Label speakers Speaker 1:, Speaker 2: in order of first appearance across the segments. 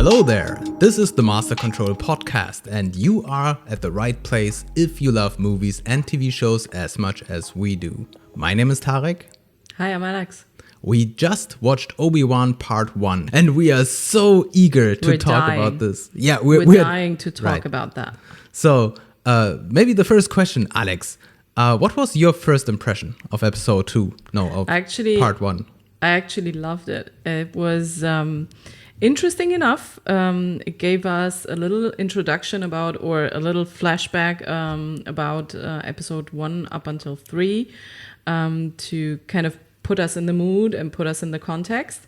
Speaker 1: Hello there, this is the Master Control podcast, and you are at the right place if you love movies and TV shows as much as we do. My name is Tarek.
Speaker 2: Hi, I'm Alex.
Speaker 1: We just watched Obi Wan Part 1, and we are so eager to talk about this.
Speaker 2: Yeah, we're dying to talk about that.
Speaker 1: So, maybe the first question, Alex, what was your first impression of episode 2? No, of Part 1.
Speaker 2: I actually loved it. It was interesting enough. It gave us a little introduction about, or a little flashback about episode 1 up until 3 to kind of put us in the mood and put us in the context.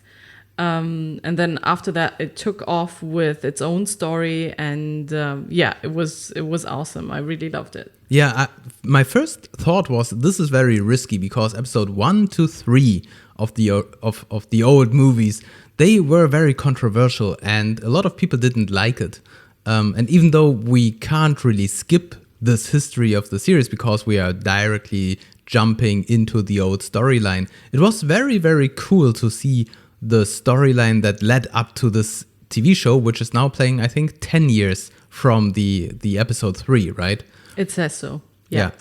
Speaker 2: And then after that, it took off with its own story, and it was awesome. I really loved it.
Speaker 1: Yeah, my first thought was this is very risky because episode 1 to 3 of the old movies, they were very controversial, and a lot of people didn't like it. And even though we can't really skip this history of the series because we are directly jumping into the old storyline, it was very, very cool to see the storyline that led up to this TV show, which is now playing, I think, 10 years from the episode 3, right?
Speaker 2: It says so. Yeah.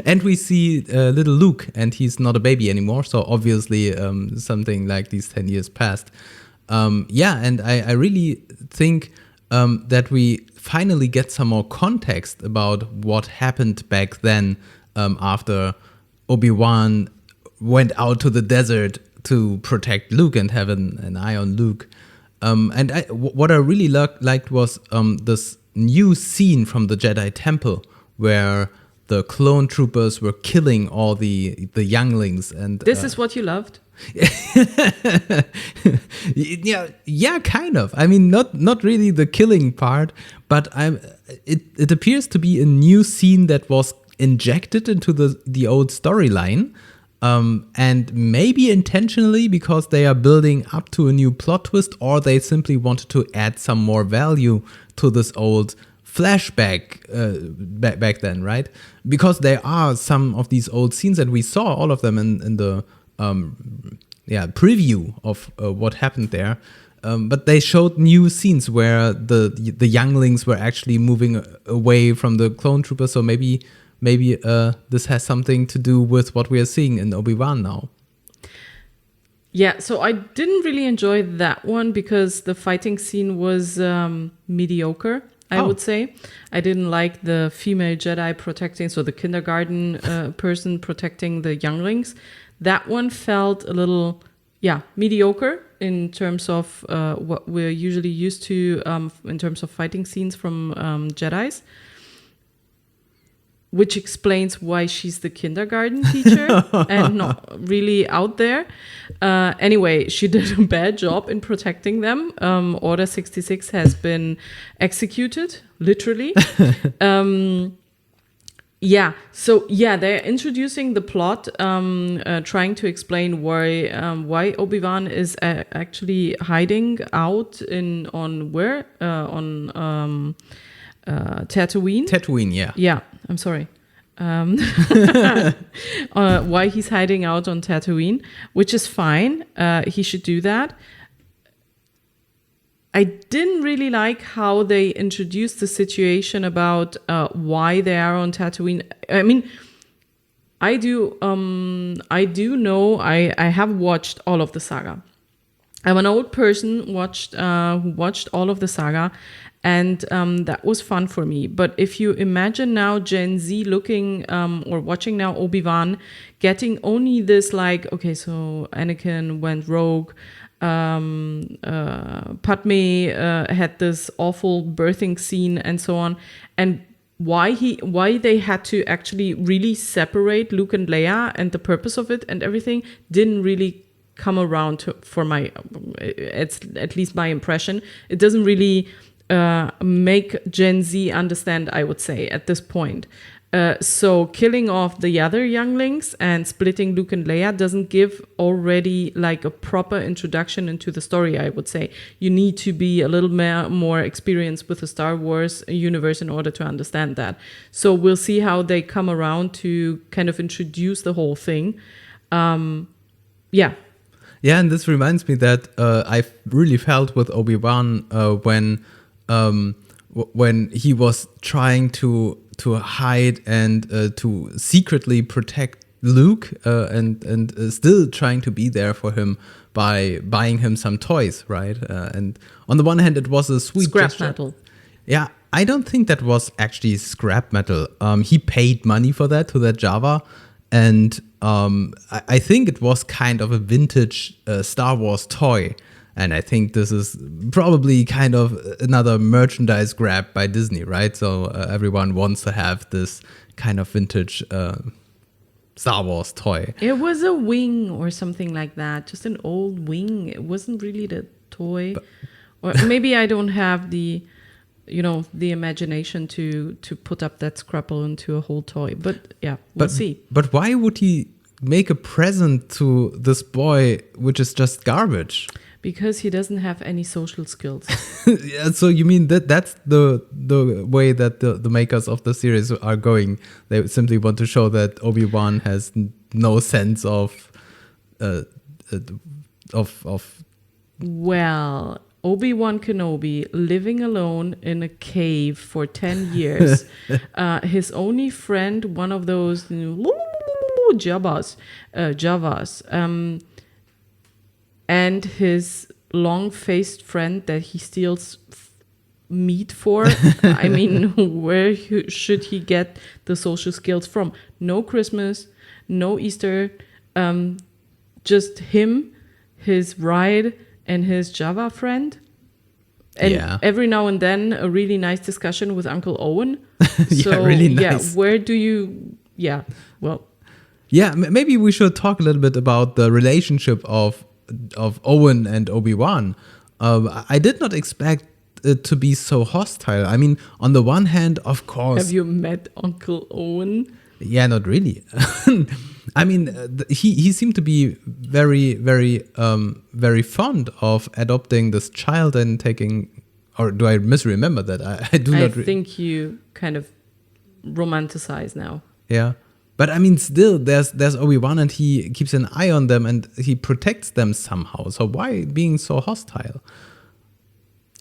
Speaker 1: And we see little Luke, and he's not a baby anymore. So obviously something like these 10 years passed. And I really think that we finally get some more context about what happened back then after Obi-Wan went out to the desert to protect Luke and have an eye on Luke. What I really liked was this new scene from the Jedi Temple where the clone troopers were killing all the younglings. And
Speaker 2: this is what you loved?
Speaker 1: yeah, kind of. I mean, not really the killing part, but it appears to be a new scene that was injected into the old storyline. And maybe intentionally because they are building up to a new plot twist, or they simply wanted to add some more value to this old flashback back then, right? Because there are some of these old scenes that we saw, all of them in the preview of what happened there. But they showed new scenes where the younglings were actually moving away from the clone troopers. So maybe this has something to do with what we are seeing in Obi-Wan now.
Speaker 2: Yeah, so I didn't really enjoy that one because the fighting scene was mediocre, I would say. I didn't like the female Jedi protecting, so the kindergarten person protecting the younglings. That one felt a little, mediocre in terms of what we're usually used to in terms of fighting scenes from Jedis. Which explains why she's the kindergarten teacher and not really out there. Anyway, she did a bad job in protecting them. Order 66 has been executed, literally. They're introducing the plot, trying to explain why Obi-Wan is actually hiding out on Tatooine.
Speaker 1: Tatooine, yeah.
Speaker 2: Yeah, I'm sorry. Why he's hiding out on Tatooine, which is fine. He should do that. I didn't really like how they introduced the situation about why they are on Tatooine. I mean, I do know. I have watched all of the saga. I'm an old person who watched all of the saga. And that was fun for me. But if you imagine now Gen Z looking or watching now Obi-Wan, getting only this okay, so Anakin went rogue, Padme had this awful birthing scene and so on, and why they had to actually really separate Luke and Leia and the purpose of it and everything didn't really come around for my, it's at least my impression. It doesn't really make Gen Z understand, I would say, at this point. So killing off the other younglings and splitting Luke and Leia doesn't give already a proper introduction into the story, I would say. You need to be a little more experienced with the Star Wars universe in order to understand that. So we'll see how they come around to kind of introduce the whole thing.
Speaker 1: Yeah, and this reminds me that I really felt with Obi-Wan when he was trying to hide and to secretly protect Luke and still trying to be there for him by buying him some toys, right? And on the one hand, it was a sweet
Speaker 2: Scrap
Speaker 1: gesture.
Speaker 2: metal.
Speaker 1: Yeah, I don't think that was actually scrap metal. He paid money for that to that Java, and I think it was kind of a vintage Star Wars toy. And I think this is probably kind of another merchandise grab by Disney, right? So everyone wants to have this kind of vintage Star Wars toy.
Speaker 2: It was a wing or something like that, just an old wing. It wasn't really the toy. Or maybe I don't have the imagination to put up that scrapple into a whole toy. But yeah, we'll see.
Speaker 1: But why would he make a present to this boy, which is just garbage?
Speaker 2: Because he doesn't have any social skills.
Speaker 1: Yeah, so you mean that's the way that the makers of the series are going? They simply want to show that Obi-Wan has no sense of.
Speaker 2: Well, Obi Wan Kenobi living alone in a cave for 10 years. His only friend, one of those Javas, and his long-faced friend that he steals meat for. I mean, where should he get the social skills from? No Christmas, no Easter, just him, his ride, and his Java friend. And every now and then, a really nice discussion with Uncle Owen.
Speaker 1: So, really nice.
Speaker 2: Yeah, where do you... Yeah, well...
Speaker 1: Yeah, maybe we should talk a little bit about the relationship of Owen and Obi-Wan. I did not expect it to be so hostile. I mean, on the one hand, of course...
Speaker 2: Have you met Uncle Owen?
Speaker 1: Yeah, not really. I mean, he seemed to be very, very, very fond of adopting this child and taking... Or do I misremember that? I do not...
Speaker 2: I think you kind of romanticize now.
Speaker 1: Yeah. But I mean, still, there's Obi-Wan and he keeps an eye on them and he protects them somehow. So why being so hostile?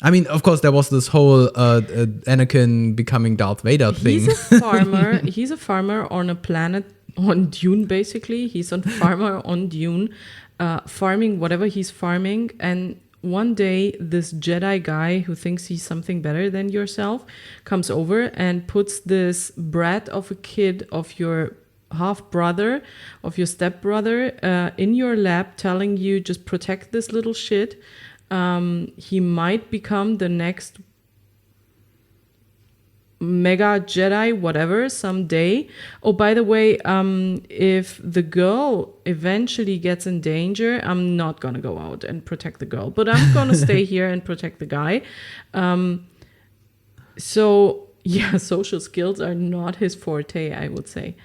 Speaker 1: I mean, of course, there was this whole Anakin becoming Darth Vader thing.
Speaker 2: He's a farmer. He's a farmer on a planet on Dune, basically. He's a farmer on Dune, farming whatever he's farming. And one day, this Jedi guy who thinks he's something better than yourself comes over and puts this brat of a kid of your half-brother, of your stepbrother, in your lap, telling you just protect this little shit. He might become the next mega Jedi, whatever, someday. Oh, by the way, if the girl eventually gets in danger, I'm not gonna go out and protect the girl, but I'm gonna stay here and protect the guy. So yeah, social skills are not his forte, I would say.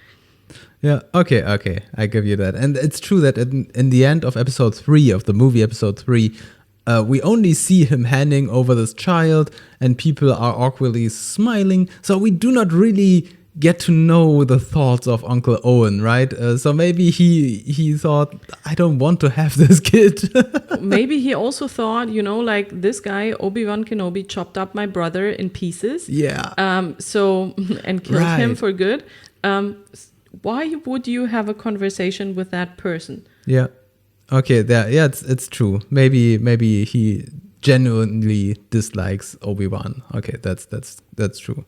Speaker 1: Yeah, okay, I give you that. And it's true that in the end of episode 3, of the movie episode 3, we only see him handing over this child and people are awkwardly smiling. So we do not really get to know the thoughts of Uncle Owen, right? So maybe he thought, I don't want to have this kid.
Speaker 2: Maybe he also thought, like this guy, Obi Wan Kenobi, chopped up my brother in pieces.
Speaker 1: Yeah.
Speaker 2: And killed him for good. Why would you have a conversation with that person? Yeah.
Speaker 1: Okay, it's true. Maybe he genuinely dislikes Obi-Wan. Okay, that's true.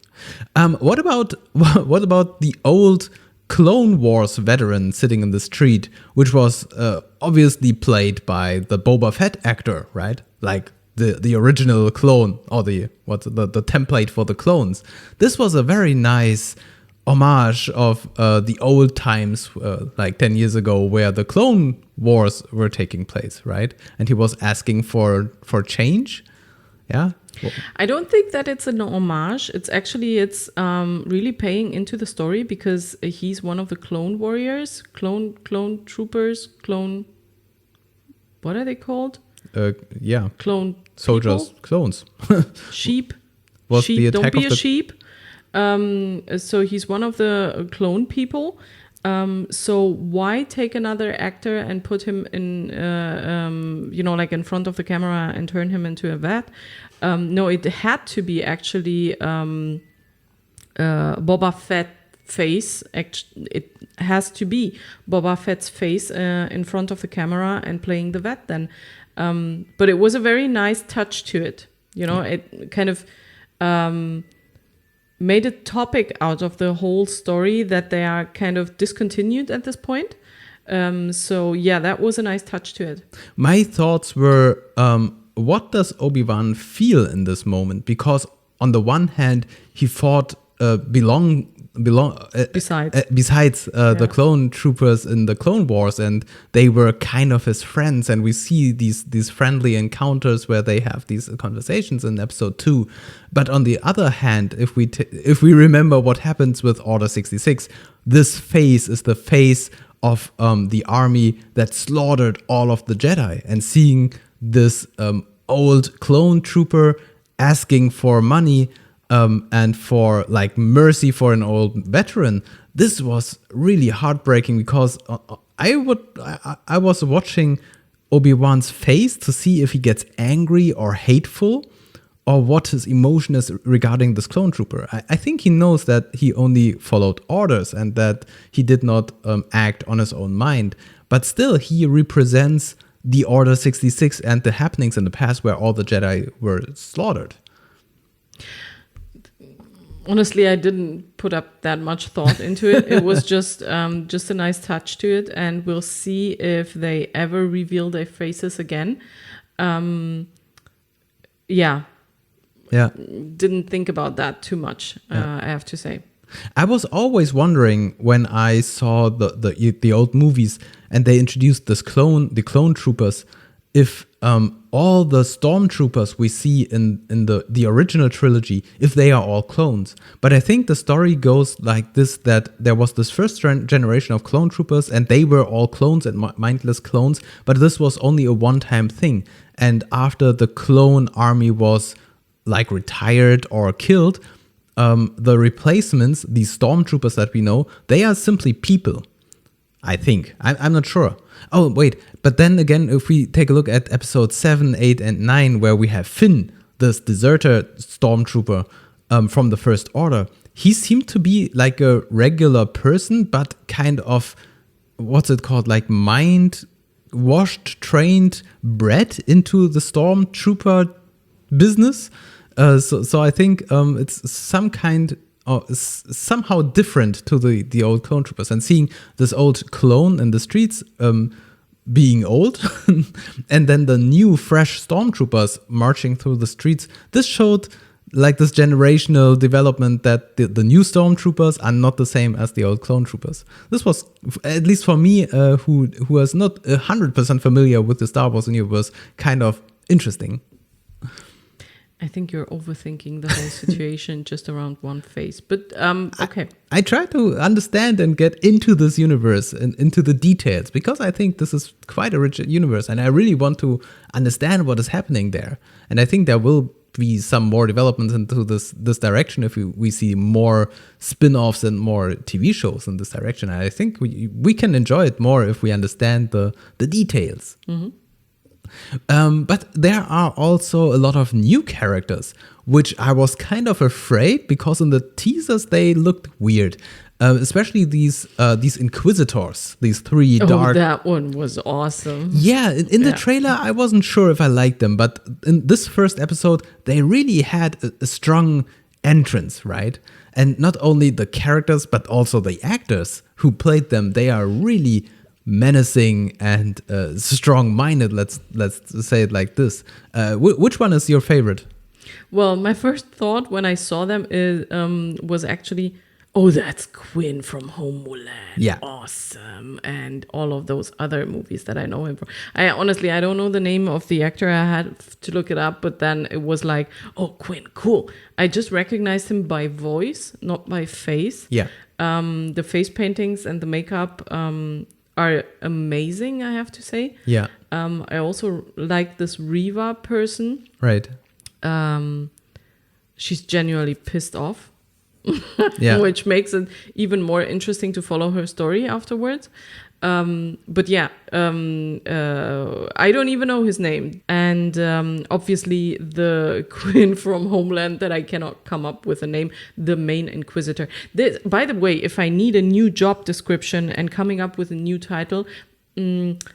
Speaker 1: What about the old Clone Wars veteran sitting in the street, which was obviously played by the Boba Fett actor, right? Like the original clone, or the template for the clones. This was a very nice homage of the old times, like 10 years ago, where the Clone Wars were taking place, right? And he was asking for change. Yeah.
Speaker 2: I don't think that it's an homage. It's really paying into the story, because he's one of the clone warriors, clone troopers, what are they called?
Speaker 1: Clone soldiers, people? Clones.
Speaker 2: Sheep.
Speaker 1: Was sheep. The attack
Speaker 2: don't be
Speaker 1: of
Speaker 2: a sheep. So he's one of the clone people. So why take another actor and put him in, like in front of the camera and turn him into a vet? No, it had to be actually Boba Fett face. It has to be Boba Fett's face in front of the camera and playing the vet then. But it was a very nice touch to it. It kind of made a topic out of the whole story that they are kind of discontinued at this point. So yeah, that was a nice touch to it.
Speaker 1: My thoughts were, what does Obi-Wan feel in this moment? Because on the one hand, he fought besides the clone troopers in the Clone Wars, and they were kind of his friends, and we see these friendly encounters where they have these conversations in episode 2. But on the other hand, if we remember what happens with Order 66, this face is the face of the army that slaughtered all of the Jedi, and seeing this old clone trooper asking for money and for like mercy for an old veteran, this was really heartbreaking, because I was watching Obi-Wan's face to see if he gets angry or hateful, or what his emotion is regarding this clone trooper. I think he knows that he only followed orders and that he did not act on his own mind, but still he represents the Order 66 and the happenings in the past where all the Jedi were slaughtered.
Speaker 2: Honestly, I didn't put up that much thought into it. It was just a nice touch to it, and we'll see if they ever reveal their faces again. Didn't think about that too much, I have to say.
Speaker 1: I was always wondering when I saw the old movies and they introduced the clone troopers, if all the stormtroopers we see in the original trilogy, if they are all clones. But I think the story goes like this, that there was this first generation of clone troopers and they were all clones and mindless clones, but this was only a one-time thing. And after the clone army was like retired or killed, the replacements, these stormtroopers that we know, they are simply people, I think. I'm not sure. Oh, wait. But then again, if we take a look at episode 7, 8, and 9, where we have Finn, this deserter stormtrooper from the First Order, he seemed to be like a regular person, but kind of, what's it called, like mind-washed, trained, bred into the stormtrooper business. So I think it's somehow different to the old clone troopers, and seeing this old clone in the streets being old and then the new fresh stormtroopers marching through the streets, this showed like this generational development, that the new stormtroopers are not the same as the old clone troopers. This was, at least for me, who was not 100% familiar with the Star Wars universe, kind of interesting.
Speaker 2: I think you're overthinking the whole situation just around one face. But okay.
Speaker 1: I try to understand and get into this universe and into the details, because I think this is quite a rich universe and I really want to understand what is happening there. And I think there will be some more developments into this direction if we see more spin-offs and more TV shows in this direction. And I think we can enjoy it more if we understand the details. Mm-hmm. But there are also a lot of new characters, which I was kind of afraid, because in the teasers they looked weird. Especially these inquisitors, these three dark.
Speaker 2: Oh, that one was awesome.
Speaker 1: Yeah, in the trailer I wasn't sure if I liked them, but in this first episode they really had a strong entrance, right? And not only the characters, but also the actors who played them. They are really menacing and strong-minded. Let's say it like this. Which one is your favorite?
Speaker 2: Well, my first thought when I saw them was actually, oh, that's Quinn from Homeland.
Speaker 1: Yeah,
Speaker 2: awesome, and all of those other movies that I know him from. I don't know the name of the actor. I had to look it up, but then it was like, oh, Quinn, cool. I just recognized him by voice, not by face.
Speaker 1: Yeah.
Speaker 2: The face paintings and the makeup are amazing, I have to say.
Speaker 1: Yeah.
Speaker 2: I also like this Reva person.
Speaker 1: Right.
Speaker 2: She's genuinely pissed off
Speaker 1: Yeah.
Speaker 2: which makes it even more interesting to follow her story afterwards. But yeah, I don't even know his name. And obviously the queen from Homeland that I cannot come up with a name, the main inquisitor. By the way, if I need a new job description and coming up with a new title,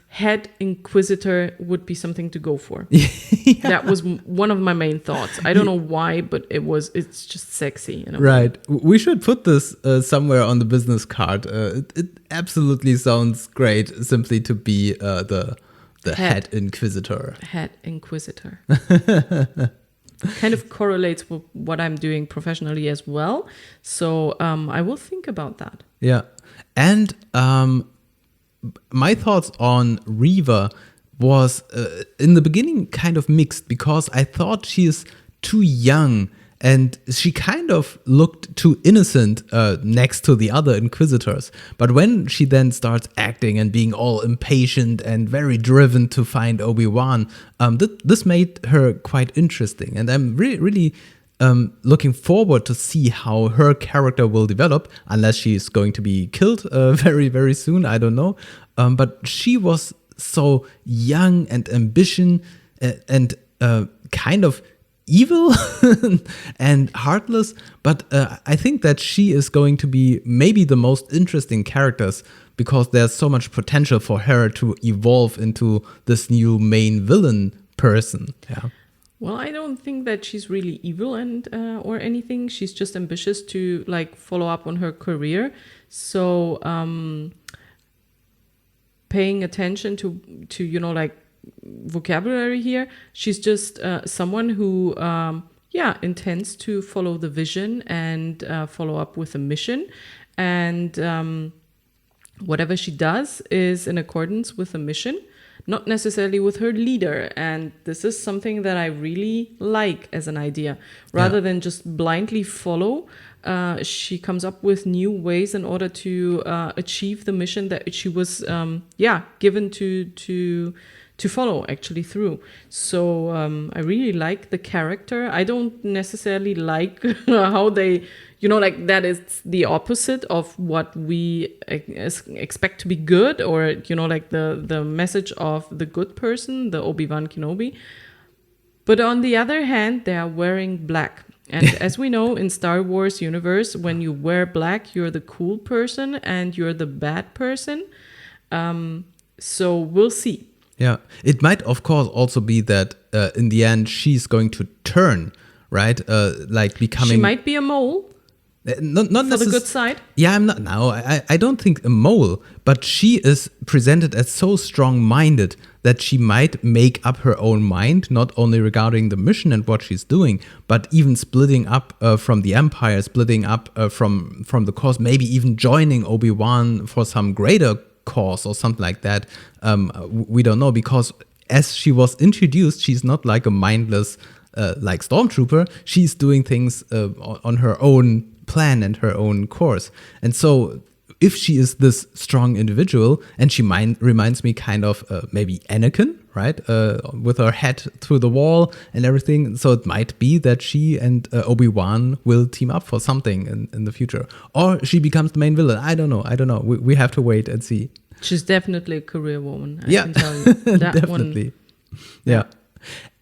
Speaker 2: head inquisitor would be something to go for.
Speaker 1: Yeah.
Speaker 2: That was one of my main thoughts. I don't know why, but it's just sexy.
Speaker 1: Right. We should put this somewhere on the business card. It absolutely sounds great simply to be the head inquisitor.
Speaker 2: Head inquisitor. Kind of correlates with what I'm doing professionally as well. So I will think about that.
Speaker 1: Yeah. And my thoughts on Reva was in the beginning kind of mixed, because I thought she is too young and she kind of looked too innocent next to the other inquisitors. But when she then starts acting and being all impatient and very driven to find Obi-Wan, this made her quite interesting. And I'm really looking forward to see how her character will develop, unless she's going to be killed very, very soon. I don't know. But she was so young and ambition and kind of evil and heartless. But I think that she is going to be maybe the most interesting characters, because there's so much potential for her to evolve into this new main villain person. Yeah.
Speaker 2: Well, I don't think that she's really evil and or anything. She's just ambitious to follow up on her career. So paying attention to vocabulary here. She's just someone who intends to follow the vision and follow up with a mission, and whatever she does is in accordance with the mission, not necessarily with her leader. And this is something that I really like as an idea. Rather than just blindly follow, she comes up with new ways in order to achieve the mission that she was given to follow actually through. So I really like the character. I don't necessarily like how they, that is the opposite of what we expect to be good, or, the message of the good person, the Obi Wan Kenobi. But on the other hand, they are wearing black. And as we know, in Star Wars universe, when you wear black, you're the cool person and you're the bad person. So we'll see.
Speaker 1: Yeah, it might, of course, also be that in the end she's going to turn, right? Becoming.
Speaker 2: She might be a mole.
Speaker 1: Not
Speaker 2: for the good side.
Speaker 1: Yeah, I'm not now. I don't think a mole, but she is presented as so strong-minded that she might make up her own mind, not only regarding the mission and what she's doing, but even splitting up from the Empire, splitting up from the cause, maybe even joining Obi-Wan for some greater cause or something like that. We don't know, because as she was introduced, she's not like a mindless like stormtrooper. She's doing things on her own plan and her own course. And so if she is this strong individual, and she reminds me kind of maybe Anakin, right? With her head through the wall and everything. So it might be that she and Obi-Wan will team up for something in the future. Or she becomes the main villain. I don't know. We have to wait and see.
Speaker 2: She's definitely a career woman. I can tell you. That
Speaker 1: definitely. Yeah.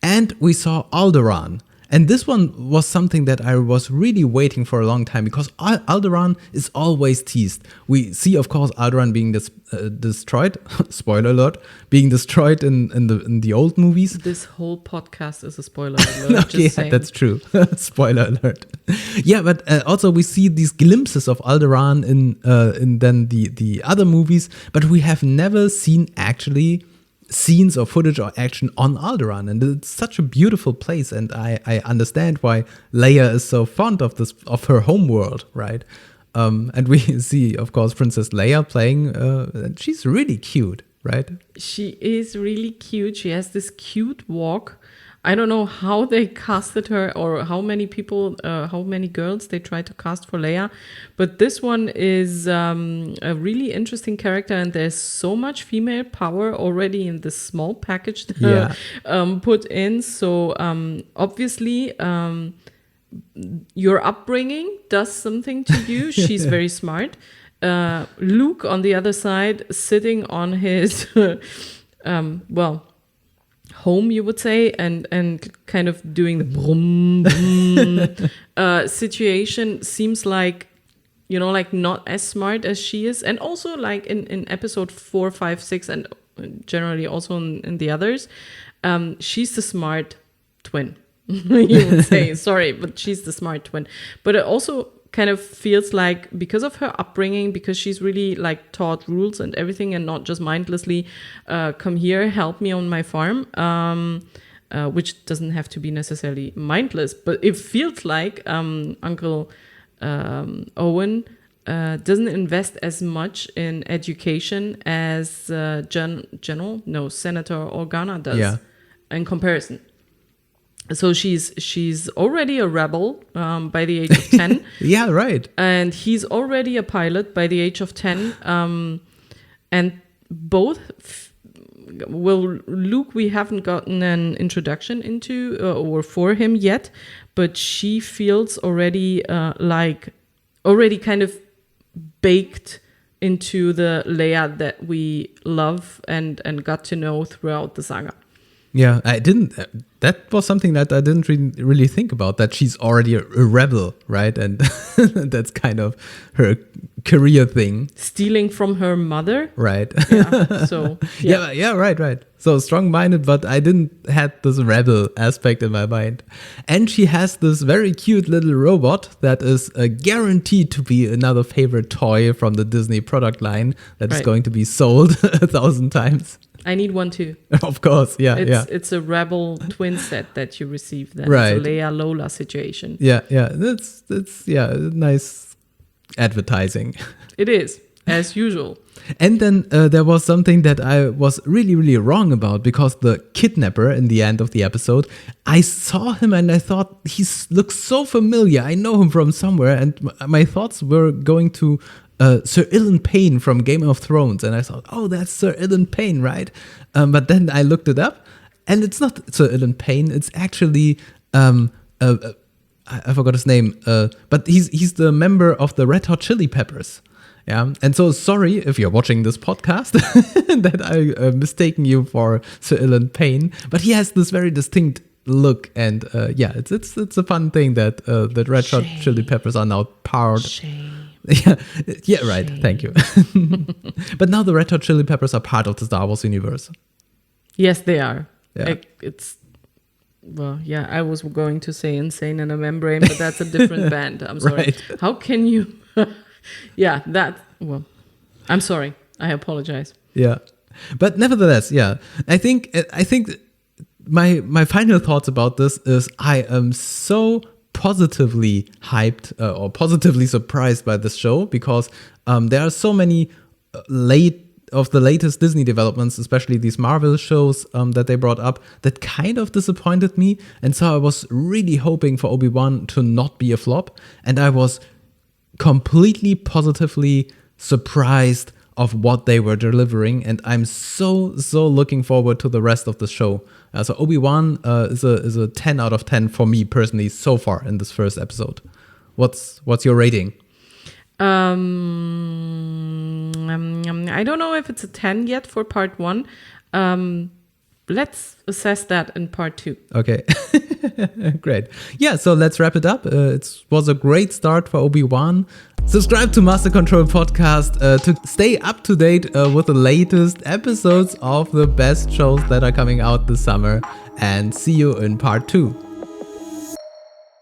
Speaker 1: And we saw Alderaan. And this one was something that I was really waiting for a long time, because Alderaan is always teased. We see, of course, Alderaan being destroyed. Spoiler alert! Being destroyed in the old movies.
Speaker 2: This whole podcast is a spoiler alert.
Speaker 1: Okay, that's true. Spoiler alert. Yeah, but also we see these glimpses of Alderaan in then the other movies, but we have never seen actually scenes or footage or action on Alderaan, and it's such a beautiful place, and I understand why Leia is so fond of her home world, right? And we see, of course, Princess Leia playing, and she's really cute, right?
Speaker 2: She is really cute. She has this cute walk. I don't know how they casted her, or how many girls they tried to cast for Leia. But this one is a really interesting character, and there's so much female power already in this small package put in. So obviously your upbringing does something to you. She's very smart. Luke, on the other side, sitting on his, home, you would say, and kind of doing the brum, brum situation seems like, like not as smart as she is. And also like in episode 4, 5, 6, and generally also in the others, she's the smart twin. You would say, sorry, but she's the smart twin. But it also kind of feels like because of her upbringing, because she's really like taught rules and everything and not just mindlessly come here, help me on my farm, which doesn't have to be necessarily mindless, but it feels like Uncle Owen doesn't invest as much in education as Senator Organa does in comparison. So she's already a rebel by the age of 10.
Speaker 1: Yeah, right.
Speaker 2: And he's already a pilot by the age of 10. And both, Luke, we haven't gotten an introduction into or for him yet, but she feels already already kind of baked into the Leia that we love and got to know throughout the saga.
Speaker 1: Yeah, that was something that I didn't really think about, that she's already a rebel, right? And that's kind of her career thing.
Speaker 2: Stealing from her mother.
Speaker 1: Right.
Speaker 2: Yeah, so, yeah.
Speaker 1: Yeah, right. So strong-minded, but I didn't had this rebel aspect in my mind. And she has this very cute little robot that is guaranteed to be another favorite toy from the Disney product line that is going to be sold 1,000 times.
Speaker 2: I need one too.
Speaker 1: Of course, yeah.
Speaker 2: It's a Rebel twin set that you receive then.
Speaker 1: Right.
Speaker 2: It's a Leia Lola situation.
Speaker 1: Yeah. That's nice advertising.
Speaker 2: It is, as usual.
Speaker 1: And then there was something that I was really, really wrong about, because the kidnapper in the end of the episode, I saw him and I thought he looks so familiar. I know him from somewhere, and my thoughts were going to Sir Ilyn Pyne from Game of Thrones, and I thought, oh, that's Sir Ilyn Pyne, right? But then I looked it up, and it's not Sir Ilyn Pyne. It's actually I forgot his name, but he's the member of the Red Hot Chili Peppers. Yeah, and so sorry if you're watching this podcast that I mistaken you for Sir Ilyn Pyne, but he has this very distinct look, and it's a fun thing that that Red Hot Chili Peppers are now part.
Speaker 2: Shame.
Speaker 1: Yeah, right. Shame. Thank you. But now the Red Hot Chili Peppers are part of the Star Wars universe.
Speaker 2: Yes, they are.
Speaker 1: Yeah.
Speaker 2: I was going to say Insane in a Membrane, but that's a different band. I'm sorry.
Speaker 1: Right.
Speaker 2: How can you? I'm sorry. I apologize.
Speaker 1: Yeah, but nevertheless, I think my final thoughts about this is I am so positively hyped or positively surprised by this show, because there are so many latest Disney developments, especially these Marvel shows that they brought up, that kind of disappointed me. And so I was really hoping for Obi-Wan to not be a flop, and I was completely positively surprised of what they were delivering, and I'm so looking forward to the rest of the show. So Obi-Wan is a 10 out of 10 for me personally so far in this first episode. What's your rating?
Speaker 2: I don't know if it's a 10 yet for part 1. Let's assess that in part 2.
Speaker 1: Okay. Great. Yeah, so let's wrap it up. It was a great start for Obi-Wan. Subscribe to Master Control Podcast to stay up to date with the latest episodes of the best shows that are coming out this summer. And see you in part 2.